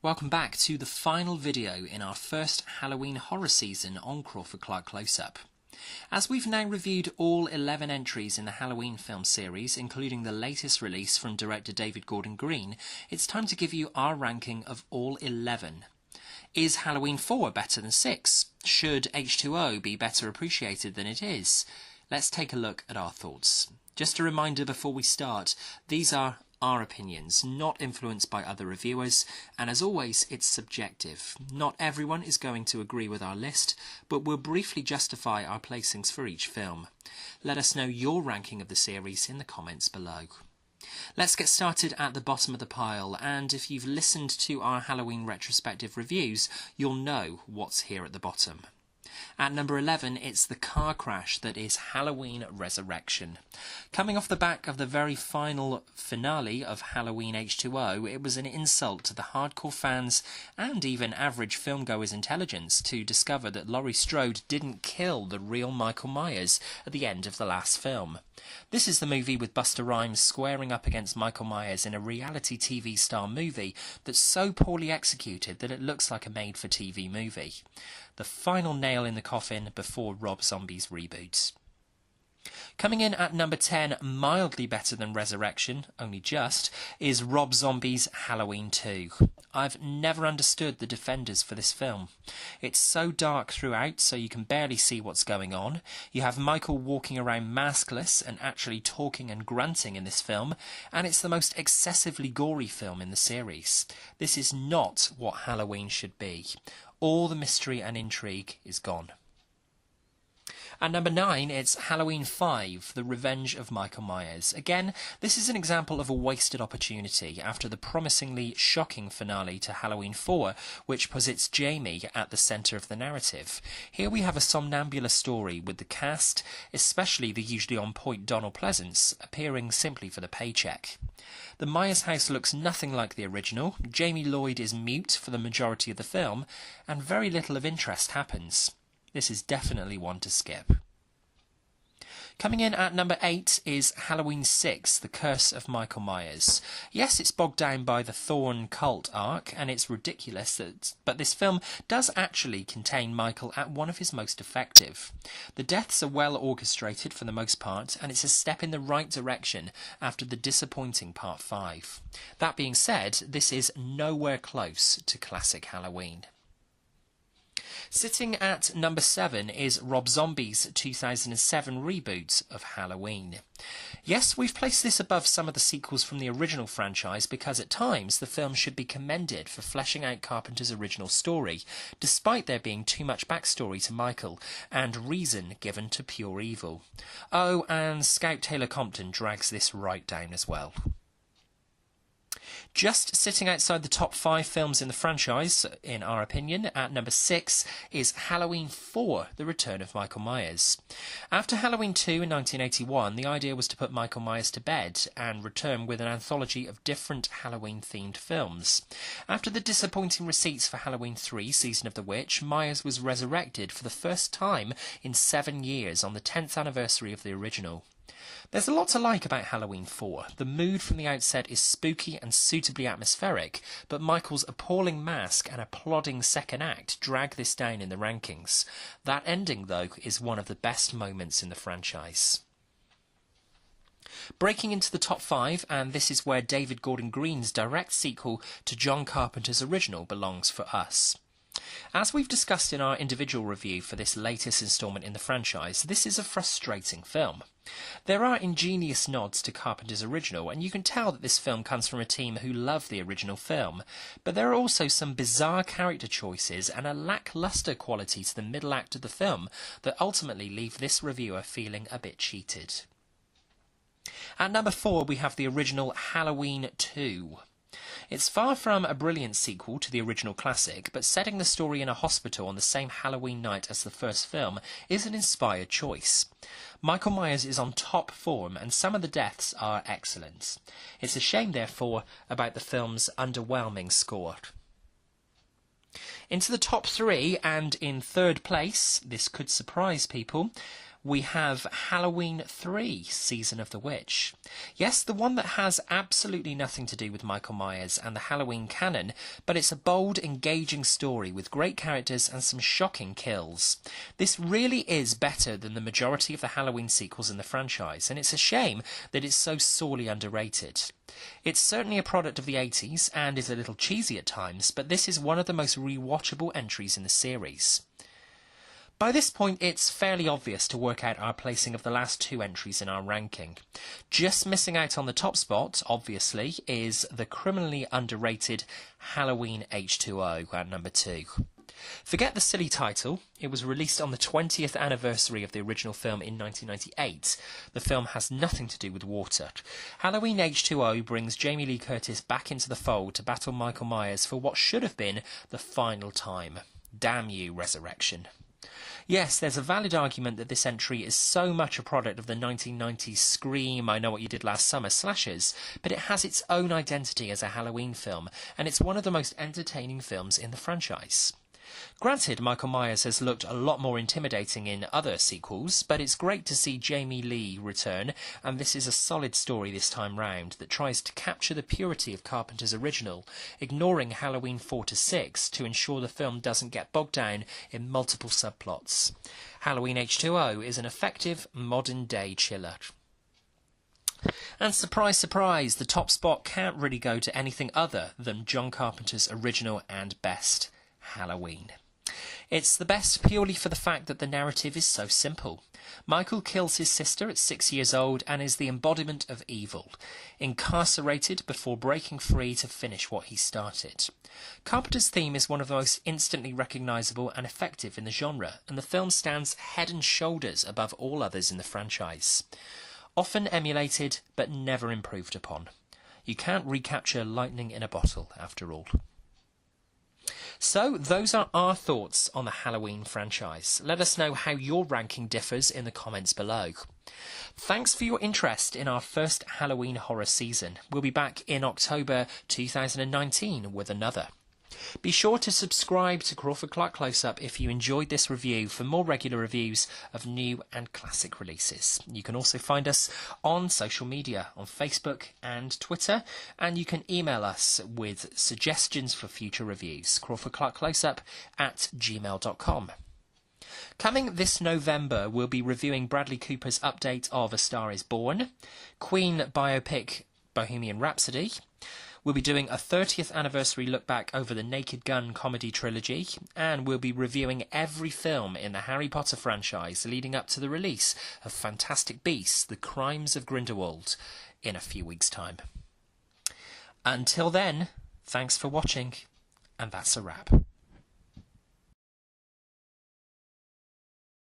Welcome back to the final video in our first Halloween horror season on Crawford-Clark Close-Up. As we've now reviewed all 11 entries in the Halloween film series, including the latest release from director David Gordon Green, it's time to give you our ranking of all 11. Is Halloween 4 better than 6? Should H2O be better appreciated than it is? Let's take a look at our thoughts. Just a reminder before we start, these are our opinions, not influenced by other reviewers, and as always, it's subjective. Not everyone is going to agree with our list, but we'll briefly justify our placings for each film. Let us know your ranking of the series in the comments below. Let's get started at the bottom of the pile, and if you've listened to our Halloween retrospective reviews, you'll know what's here at the bottom. At number 11, it's the car crash that is Halloween Resurrection. Coming off the back of the very final finale of Halloween H2O, it was an insult to the hardcore fans and even average filmgoers' intelligence to discover that Laurie Strode didn't kill the real Michael Myers at the end of the last film. This is the movie with Busta Rhymes squaring up against Michael Myers in a reality TV-style movie that's so poorly executed that it looks like a made-for-TV movie. The final nail in the coffin before Rob Zombie's reboot. Coming in at number 10, mildly better than Resurrection, only just, is Rob Zombie's Halloween 2. I've never understood the defenders for this film. It's so dark throughout, so you can barely see what's going on. You have Michael walking around maskless and actually talking and grunting in this film, and it's the most excessively gory film in the series. This is not what Halloween should be. All the mystery and intrigue is gone. At number 9, it's Halloween 5, The Revenge of Michael Myers. Again, this is an example of a wasted opportunity after the promisingly shocking finale to Halloween 4, which posits Jamie at the centre of the narrative. Here we have a somnambulous story with the cast, especially the usually on-point Donald Pleasance, appearing simply for the paycheck. The Myers house looks nothing like the original, Jamie Lloyd is mute for the majority of the film, and very little of interest happens. This is definitely one to skip. Coming in at number 8 is Halloween 6, The Curse of Michael Myers. Yes, it's bogged down by the Thorn cult arc, and it's ridiculous, but this film does actually contain Michael at one of his most effective. The deaths are well orchestrated for the most part, and it's a step in the right direction after the disappointing Part 5. That being said, this is nowhere close to classic Halloween. Sitting at number 7 is Rob Zombie's 2007 reboot of Halloween. Yes, we've placed this above some of the sequels from the original franchise because at times the film should be commended for fleshing out Carpenter's original story, despite there being too much backstory to Michael and reason given to pure evil. Oh, and Scout Taylor Compton drags this right down as well. Just sitting outside the top 5 films in the franchise, in our opinion, at number 6 is Halloween 4, The Return of Michael Myers. After Halloween 2 in 1981, the idea was to put Michael Myers to bed and return with an anthology of different Halloween-themed films. After the disappointing receipts for Halloween 3, Season of the Witch, Myers was resurrected for the first time in 7 years on the 10th anniversary of the original. There's a lot to like about Halloween 4. The mood from the outset is spooky and suitably atmospheric, but Michael's appalling mask and a plodding second act drag this down in the rankings. That ending, though, is one of the best moments in the franchise. Breaking into the top 5, and this is where David Gordon Green's direct sequel to John Carpenter's original belongs for us. As we've discussed in our individual review for this latest instalment in the franchise, this is a frustrating film. There are ingenious nods to Carpenter's original, and you can tell that this film comes from a team who love the original film, but there are also some bizarre character choices and a lacklustre quality to the middle act of the film that ultimately leave this reviewer feeling a bit cheated. At number 4 we have the original Halloween 2. It's far from a brilliant sequel to the original classic, but setting the story in a hospital on the same Halloween night as the first film is an inspired choice. Michael Myers is on top form, and some of the deaths are excellent. It's a shame, therefore, about the film's underwhelming score. Into the top 3, and in third place, this could surprise people, we have Halloween 3, Season of the Witch. Yes, the one that has absolutely nothing to do with Michael Myers and the Halloween canon, but it's a bold, engaging story with great characters and some shocking kills. This really is better than the majority of the Halloween sequels in the franchise, and it's a shame that it's so sorely underrated. It's certainly a product of the 80s and is a little cheesy at times, but this is one of the most rewatchable entries in the series. By this point, it's fairly obvious to work out our placing of the last two entries in our ranking. Just missing out on the top spot, obviously, is the criminally underrated Halloween H2O at number 2. Forget the silly title. It was released on the 20th anniversary of the original film in 1998. The film has nothing to do with water. Halloween H2O brings Jamie Lee Curtis back into the fold to battle Michael Myers for what should have been the final time. Damn you, Resurrection. Yes, there's a valid argument that this entry is so much a product of the 1990s Scream, I Know What You Did Last Summer slashers, but it has its own identity as a Halloween film, and it's one of the most entertaining films in the franchise. Granted, Michael Myers has looked a lot more intimidating in other sequels, but it's great to see Jamie Lee return, and this is a solid story this time round that tries to capture the purity of Carpenter's original, ignoring Halloween 4 to 6 to ensure the film doesn't get bogged down in multiple subplots. Halloween H2O is an effective modern-day chiller. And surprise, surprise, the top spot can't really go to anything other than John Carpenter's original and best, Halloween. It's the best purely for the fact that the narrative is so simple. Michael kills his sister at 6 years old and is the embodiment of evil, incarcerated before breaking free to finish what he started. Carpenter's theme is one of the most instantly recognisable and effective in the genre, and the film stands head and shoulders above all others in the franchise. Often emulated, but never improved upon. You can't recapture lightning in a bottle, after all. So, those are our thoughts on the Halloween franchise. Let us know how your ranking differs in the comments below. Thanks for your interest in our first Halloween horror season. We'll be back in October 2019 with another. Be sure to subscribe to Crawford-Clark Close-Up if you enjoyed this review for more regular reviews of new and classic releases. You can also find us on social media, on Facebook and Twitter, and you can email us with suggestions for future reviews, crawfordclarkcloseup@gmail.com. Coming this November, we'll be reviewing Bradley Cooper's update of A Star Is Born, Queen biopic Bohemian Rhapsody. We'll be doing a 30th anniversary look back over the Naked Gun comedy trilogy, and we'll be reviewing every film in the Harry Potter franchise leading up to the release of Fantastic Beasts: The Crimes of Grindelwald in a few weeks' time. Until then, thanks for watching, and that's a wrap.